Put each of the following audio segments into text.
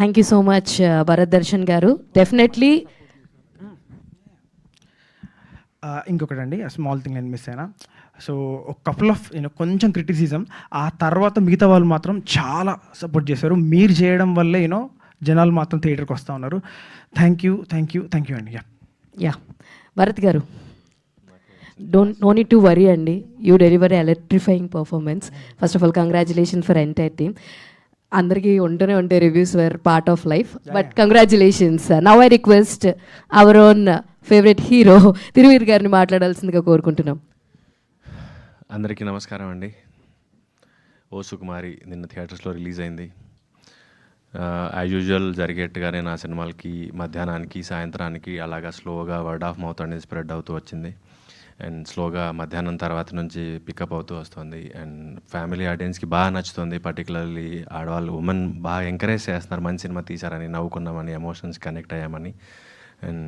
Thank you so much Bharat Darshan గారు. Definitely ఇంకొకటండి, small thing నేను మిస్ అయినా. సో ఒక కపుల్ ఆఫ్ కొంచెం క్రిటిసిజం, ఆ తర్వాత మిగతా వాళ్ళు మాత్రం చాలా సపోర్ట్ చేశారు. మీరు చేయడం వల్లే జనాలు మాత్రం థియేటర్కి వస్తూ ఉన్నారు. థ్యాంక్ యూ అండి. యా భరత్ గారు, నో నీడ్ టు వరీ అండి. You deliver electrifying performance. First of all congratulation for entire team. అందరికీ ఉంటూనే ఉంటాయి, reviews were part of life, but congratulations. Now I request our own favourite hero Thiruveer గారిని మాట్లాడాల్సిందిగా కోరుకుంటున్నాం. అందరికీ నమస్కారం అండి. ఓ సుకుమారి నిన్న థియేటర్స్లో రిలీజ్ అయింది. యాజ్ యూజువల్ జరిగేట్టుగానే నా సినిమాలకి మధ్యాహ్నానికి సాయంత్రానికి అలాగా స్లోగా వర్డ్ ఆఫ్ మౌత్ అనేది స్ప్రెడ్ అవుతూ వచ్చింది. అండ్ స్లోగా మధ్యాహ్నం తర్వాత నుంచి పికప్ అవుతూ వస్తుంది. అండ్ ఫ్యామిలీ ఆడియన్స్కి బాగా నచ్చుతుంది. పర్టికులర్లీ ఆడవాళ్ళు, ఉమెన్ బాగా ఎంకరేజ్ చేస్తున్నారు, మంచి సినిమా తీశారని, నవ్వుకున్నామని, ఎమోషన్స్ కనెక్ట్ అయ్యామని. అండ్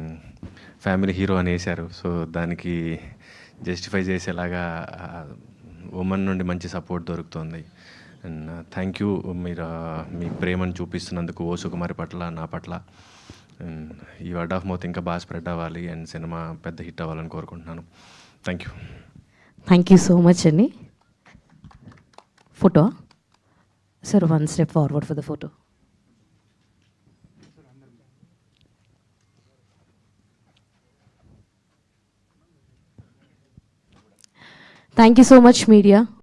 ఫ్యామిలీ హీరో అని వేశారు. సో దానికి జస్టిఫై చేసేలాగా ఉమెన్ నుండి మంచి సపోర్ట్ దొరుకుతుంది. అండ్ థ్యాంక్ యూ, మీరు మీ ప్రేమను చూపిస్తున్నందుకు ఓ సుకుమారి పట్ల, నా పట్ల. ఈ వర్డ్ ఆఫ్ మౌత్ ఇంకా బాగా స్ప్రెడ్ అవ్వాలి అండ్ సినిమా పెద్ద హిట్ అవ్వాలని కోరుకుంటున్నాను. Thank you. Thank you so much అండి. Photo sir, one step forward for the photo. Thank you so much media.